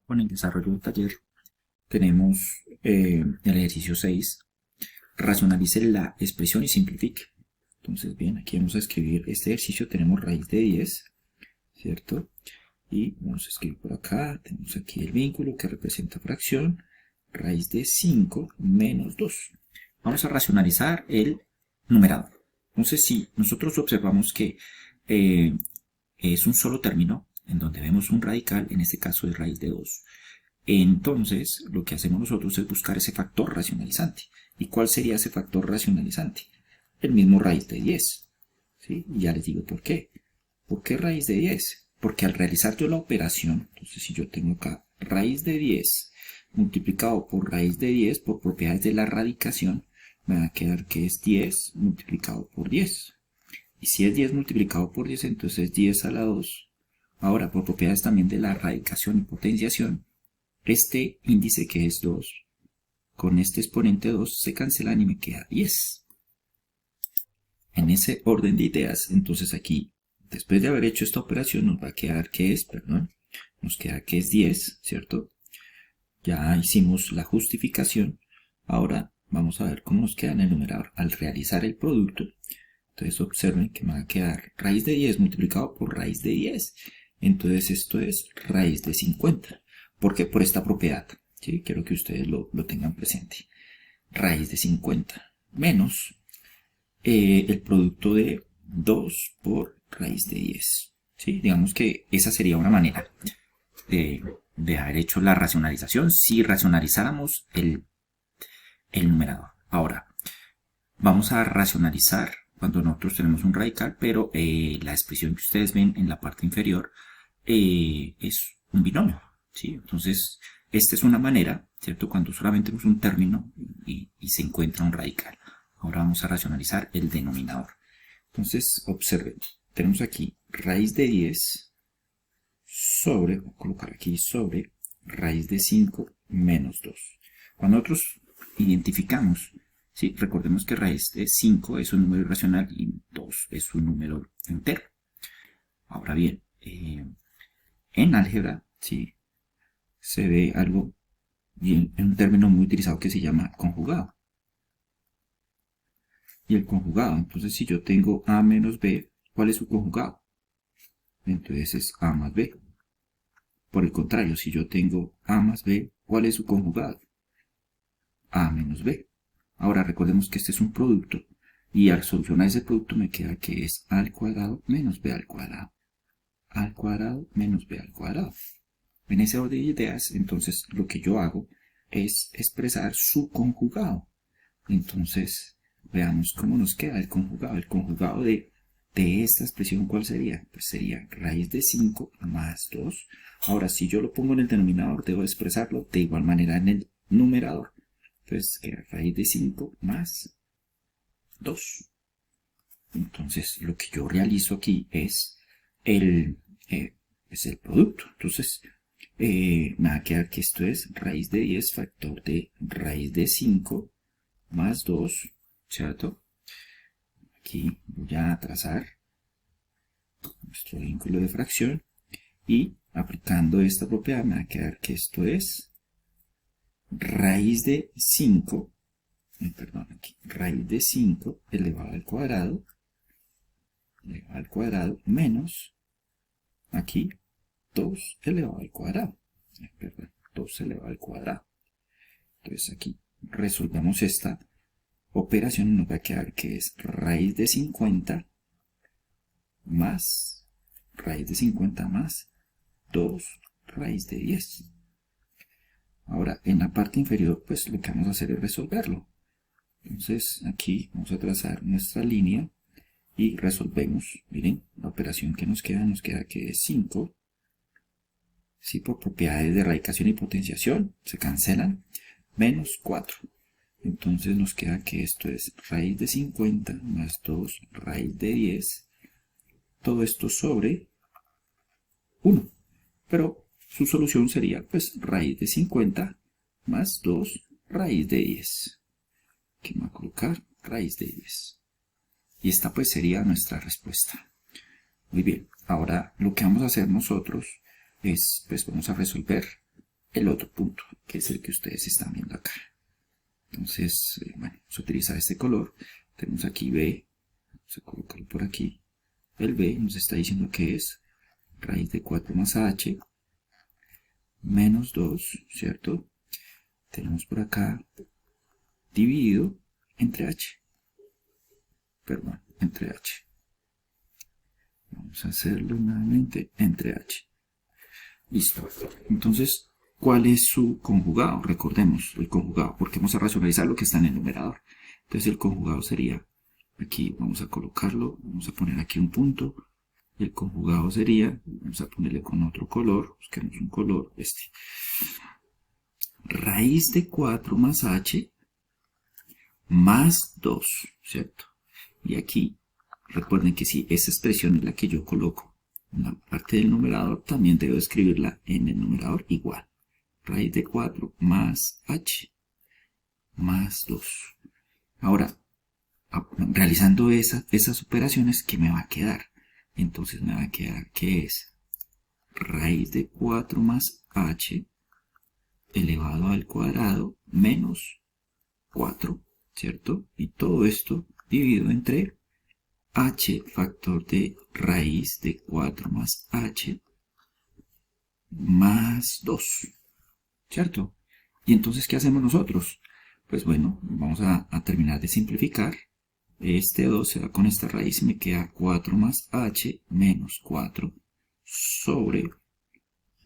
Con el desarrollo del taller tenemos el ejercicio 6, racionalice la expresión y simplifique. Entonces, bien, aquí vamos a escribir este ejercicio, tenemos raíz de 10, ¿cierto? Y vamos a escribir por acá, tenemos aquí el vínculo que representa fracción, raíz de 5 menos 2. Vamos a racionalizar el numerador. Entonces, si nosotros observamos que es un solo término, en donde vemos un radical, en este caso es raíz de 2, entonces lo que hacemos nosotros es buscar ese factor racionalizante. ¿Y cuál sería ese factor racionalizante? El mismo raíz de 10. ¿Sí? Y ya les digo por qué. ¿Por qué raíz de 10? Porque al realizar yo la operación, entonces si yo tengo acá raíz de 10 multiplicado por raíz de 10 por propiedades de la radicación, me va a quedar que es 10 multiplicado por 10. Y si es 10 multiplicado por 10, entonces es 10 a la 2. Ahora, por propiedades también de la radicación y potenciación, este índice que es 2 con este exponente 2 se cancelan y me queda 10. En ese orden de ideas, entonces aquí, después de haber hecho esta operación, nos va a quedar que es, nos queda que es 10, ¿cierto? Ya hicimos la justificación. Ahora vamos a ver cómo nos queda en el numerador. Al realizar el producto, entonces observen que me va a quedar raíz de 10 multiplicado por raíz de 10. Entonces esto es raíz de 50. ¿Por qué? Por esta propiedad. ¿Sí? Quiero que ustedes lo tengan presente. Raíz de 50 menos el producto de 2 por raíz de 10. ¿Sí? Digamos que esa sería una manera de haber hecho la racionalización si racionalizáramos el numerador. Ahora, vamos a racionalizar cuando nosotros tenemos un radical, pero la expresión que ustedes ven en la parte inferior es un binomio, ¿sí? Entonces, esta es una manera, ¿cierto? Cuando solamente tenemos un término y se encuentra un radical. Ahora vamos a racionalizar el denominador. Entonces, observen, tenemos aquí raíz de 10 sobre, voy a colocar aquí sobre raíz de 5 menos 2. Cuando nosotros identificamos, ¿sí? Recordemos que raíz de 5 es un número irracional y 2 es un número entero. Ahora bien, en álgebra, ¿sí? Se ve algo, en un término muy utilizado que se llama conjugado. Y el conjugado, entonces si yo tengo a menos b, ¿cuál es su conjugado? Entonces es a más b. Por el contrario, si yo tengo a más b, ¿cuál es su conjugado? A menos b. Ahora recordemos que este es un producto y al solucionar ese producto me queda que es a al cuadrado menos b al cuadrado. A al cuadrado menos b al cuadrado. En ese orden de ideas, entonces lo que yo hago es expresar su conjugado. Entonces, veamos cómo nos queda el conjugado. El conjugado de esta expresión, ¿cuál sería? Pues sería raíz de 5 más 2. Ahora, si yo lo pongo en el denominador, debo expresarlo de igual manera en el numerador. Entonces, queda raíz de 5 más 2. Entonces, lo que yo realizo aquí es el producto. Entonces, me va a quedar que esto es raíz de 10 factor de raíz de 5 más 2, ¿cierto? Aquí voy a trazar nuestro vínculo de fracción y aplicando esta propiedad me va a quedar que esto es raíz de 5, raíz de 5 elevado al cuadrado menos aquí 2 elevado al cuadrado. 2 elevado al cuadrado. Entonces aquí resolvemos esta operación y nos va a quedar que es raíz de 50 más raíz de 50 más 2 raíz de 10. Ahora en la parte inferior pues lo que vamos a hacer es resolverlo. Entonces aquí vamos a trazar nuestra línea y resolvemos. Miren, la operación que nos queda que es 5. Si por propiedades de radicación y potenciación se cancelan, menos 4. Entonces nos queda que esto es raíz de 50 más 2 raíz de 10. Todo esto sobre 1. Pero su solución sería pues raíz de 50 más 2 raíz de 10. Aquí me voy a colocar raíz de 10. Y esta pues sería nuestra respuesta. Muy bien, ahora lo que vamos a hacer nosotros es, pues vamos a resolver el otro punto, que es el que ustedes están viendo acá. Entonces, bueno, vamos a utilizar este color. Tenemos aquí B, vamos a colocarlo por aquí. El B nos está diciendo que es raíz de 4 más h menos 2, ¿cierto? Tenemos por acá dividido entre h. Perdón, entre h. Vamos a hacerlo nuevamente entre h. Listo. Entonces, ¿cuál es su conjugado? Recordemos el conjugado, porque vamos a racionalizar lo que está en el numerador. Entonces el conjugado sería, aquí vamos a colocarlo, vamos a poner aquí un punto. El conjugado sería, vamos a ponerle con otro color, busquemos un color, este. Raíz de 4 más h más 2, ¿cierto? Y aquí, recuerden que si esa expresión es la que yo coloco en la parte del numerador, también debo escribirla en el numerador igual. Raíz de 4 más h más 2. Ahora, realizando esas operaciones, ¿qué me va a quedar? Entonces me va a quedar que es raíz de 4 más h elevado al cuadrado menos 4, ¿cierto? Y todo esto dividido entre h factor de raíz de 4 más h más 2, ¿cierto? Y entonces, ¿qué hacemos nosotros? Pues bueno, vamos a terminar de simplificar. Este 2 se va con esta raíz y me queda 4 más h menos 4 sobre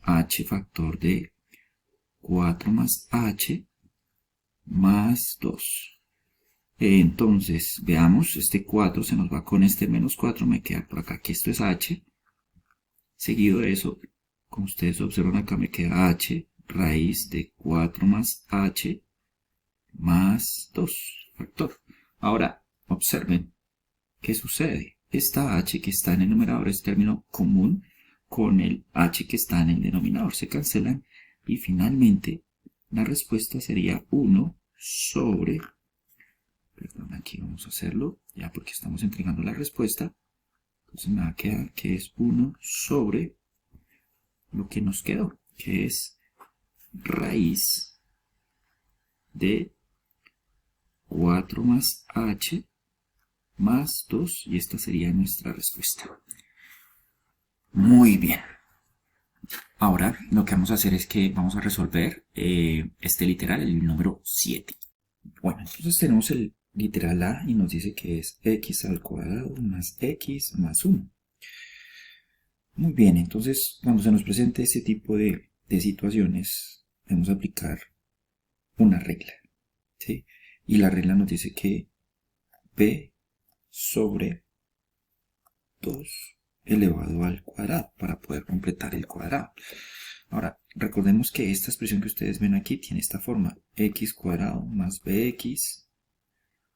h factor de 4 más h más 2. Entonces, veamos, este 4 se nos va con este menos 4, me queda por acá que esto es h. Seguido de eso, como ustedes observan acá, me queda h raíz de 4 más h más 2 factor. Ahora, observen, ¿qué sucede? Esta h que está en el numerador es término común con el h que está en el denominador. Se cancelan y finalmente la respuesta sería 1 sobre... Perdón, aquí vamos a hacerlo ya porque estamos entregando la respuesta. Entonces me va a quedar que es 1 sobre lo que nos quedó, que es raíz de 4 más h más 2, y esta sería nuestra respuesta. Muy bien. Ahora lo que vamos a hacer es que vamos a resolver este literal, el número 7. Bueno, entonces tenemos el literal A y nos dice que es x al cuadrado más x más 1. Muy bien, entonces cuando se nos presente este tipo de situaciones, debemos aplicar una regla, ¿sí? Y la regla nos dice que b sobre 2 elevado al cuadrado para poder completar el cuadrado. Ahora, recordemos que esta expresión que ustedes ven aquí tiene esta forma, x cuadrado más bx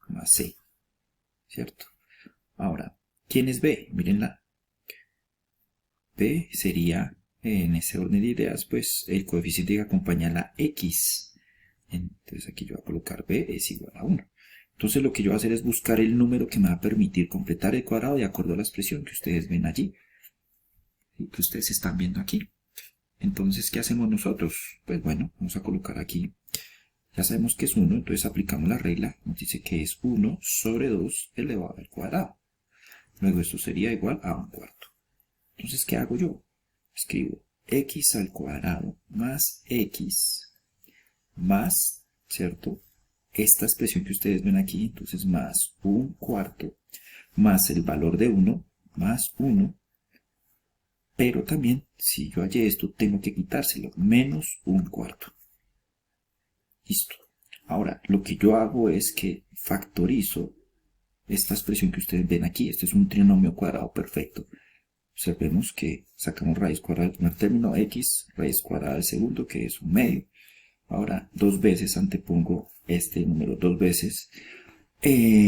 más c, ¿cierto? Ahora, ¿quién es b? Mírenla. B sería, en ese orden de ideas, pues el coeficiente que acompaña a la x. Entonces aquí yo voy a colocar b es igual a 1. Entonces lo que yo voy a hacer es buscar el número que me va a permitir completar el cuadrado de acuerdo a la expresión que ustedes ven allí, y que ustedes están viendo aquí. Entonces, ¿qué hacemos nosotros? Pues bueno, vamos a colocar aquí, ya sabemos que es 1, entonces aplicamos la regla, nos dice que es 1 sobre 2 elevado al cuadrado. Luego esto sería igual a 1/4. Entonces, ¿qué hago yo? Escribo x al cuadrado más x más, ¿cierto? Esta expresión que ustedes ven aquí, entonces más 1/4 más el valor de 1 más 1. Pero también, si yo hallé esto, tengo que quitárselo, menos 1/4. Listo. Ahora, lo que yo hago es que factorizo esta expresión que ustedes ven aquí. Este es un trinomio cuadrado perfecto. Observemos que sacamos raíz cuadrada del primer término, x, raíz cuadrada del segundo, que es 1/2. Ahora, dos veces antepongo este número dos veces,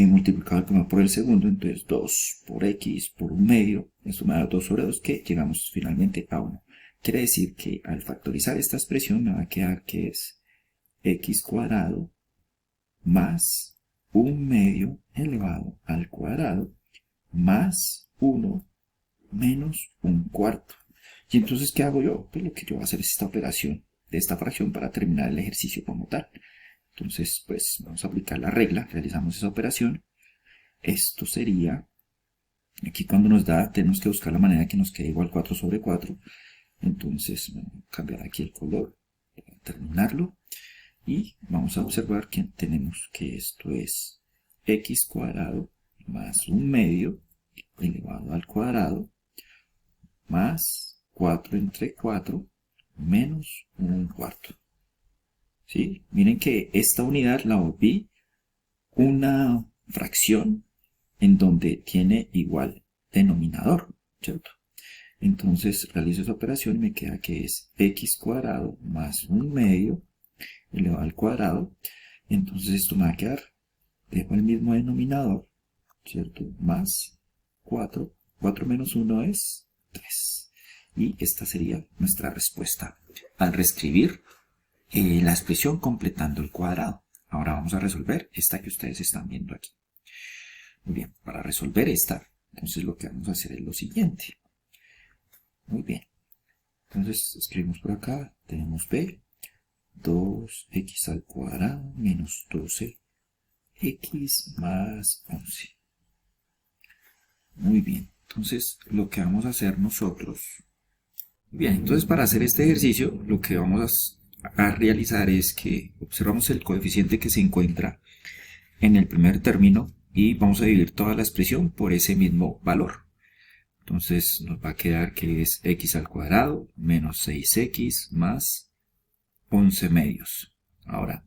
multiplicado el primero por el segundo, entonces 2 por x por 1/2, esto me da 2 sobre 2, que llegamos finalmente a 1. Quiere decir que al factorizar esta expresión me va a quedar que es x cuadrado más 1/2 elevado al cuadrado más 1 menos 1/4. Y entonces, ¿qué hago yo? Pues lo que yo voy a hacer es esta operación. esta fracción para terminar el ejercicio como tal. Entonces, pues vamos a aplicar la regla, realizamos esa operación. Esto sería, aquí cuando nos da, tenemos que buscar la manera que nos quede igual 4 sobre 4. Entonces, cambiar aquí el color para terminarlo. Y vamos a observar que tenemos que esto es x cuadrado más 1/2 elevado al cuadrado más 4 entre 4 menos 1/4. ¿Sí? Miren que esta unidad la volví una fracción en donde tiene igual denominador, ¿cierto? Entonces realizo esa operación y me queda que es x cuadrado más 1/2 elevado al cuadrado. Entonces esto me va a quedar, dejo el mismo denominador, ¿cierto? Más 4. 4 menos 1 es 3. Y esta sería nuestra respuesta al reescribir la expresión completando el cuadrado. Ahora vamos a resolver esta que ustedes están viendo aquí. Muy bien, para resolver esta, entonces lo que vamos a hacer es lo siguiente. Muy bien. Entonces escribimos por acá, tenemos b, 2x al cuadrado menos 12x más 11. Muy bien, entonces lo que vamos a hacer nosotros... Bien, entonces para hacer este ejercicio lo que vamos a realizar es que observamos el coeficiente que se encuentra en el primer término y vamos a dividir toda la expresión por ese mismo valor. Entonces nos va a quedar que es x al cuadrado menos 6x más 11/2. Ahora,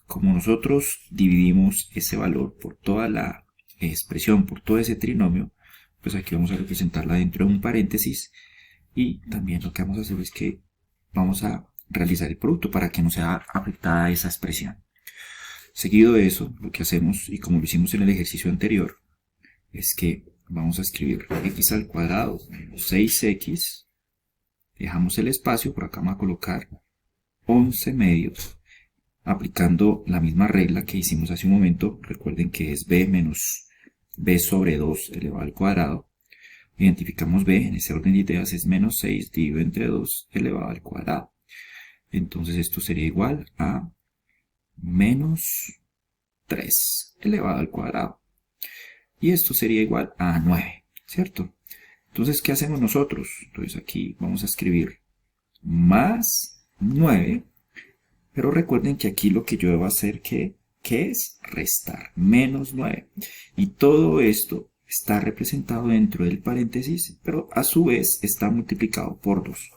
como nosotros dividimos ese valor por toda la expresión, por todo ese trinomio, pues aquí vamos a representarla dentro de un paréntesis y también lo que vamos a hacer es que vamos a realizar el producto para que no sea afectada esa expresión. Seguido de eso, lo que hacemos, y como lo hicimos en el ejercicio anterior, es que vamos a escribir x al cuadrado menos 6x, dejamos el espacio, por acá vamos a colocar 11/2, aplicando la misma regla que hicimos hace un momento. Recuerden que es b menos b sobre 2 elevado al cuadrado. Identificamos b, en ese orden de ideas es menos 6 dividido entre 2 elevado al cuadrado. Entonces esto sería igual a menos 3 elevado al cuadrado. Y esto sería igual a 9, ¿cierto? Entonces, ¿qué hacemos nosotros? Entonces aquí vamos a escribir más 9, pero recuerden que aquí lo que yo debo hacer, ¿qué es? Restar, menos 9. Y todo esto está representado dentro del paréntesis, pero a su vez está multiplicado por 2.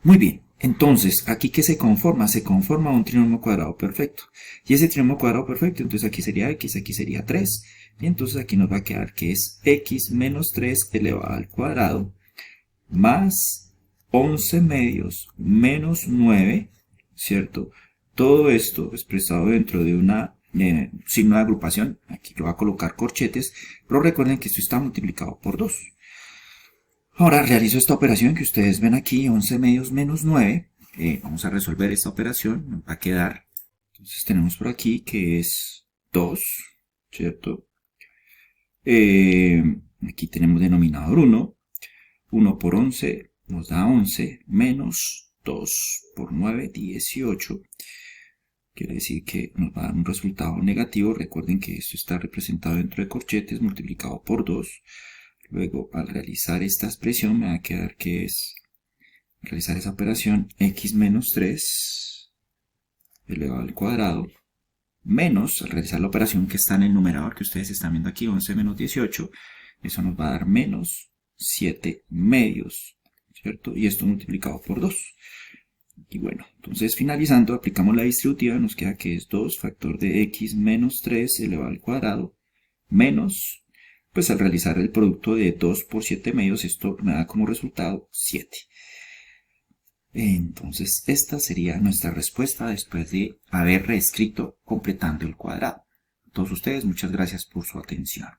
Muy bien, entonces, ¿aquí qué se conforma? Se conforma un trinomio cuadrado perfecto. Y ese trinomio cuadrado perfecto, entonces aquí sería x, aquí sería 3. Y entonces aquí nos va a quedar que es x menos 3 elevado al cuadrado más 11/2 menos 9, ¿cierto? Todo esto expresado dentro de una signo de agrupación. Aquí lo va a colocar corchetes, pero recuerden que esto está multiplicado por 2. Ahora realizo esta operación que ustedes ven aquí, 11/2 menos 9. Vamos a resolver esta operación, nos va a quedar, entonces tenemos por aquí que es 2, ¿cierto? Aquí tenemos denominador 1, 1 por 11 nos da 11, menos 2 por 9, 18. Quiere decir que nos va a dar un resultado negativo. Recuerden que esto está representado dentro de corchetes, multiplicado por 2. Luego, al realizar esta expresión, me va a quedar que es realizar esa operación x menos 3 elevado al cuadrado, menos, al realizar la operación que está en el numerador que ustedes están viendo aquí, 11 menos 18, eso nos va a dar menos 7/2, ¿cierto? Y esto multiplicado por 2. Y bueno, entonces finalizando, aplicamos la distributiva, nos queda que es 2 factor de x menos 3 elevado al cuadrado, menos, pues al realizar el producto de 2 por 7/2, esto me da como resultado 7. Entonces esta sería nuestra respuesta después de haber reescrito completando el cuadrado. A todos ustedes, muchas gracias por su atención.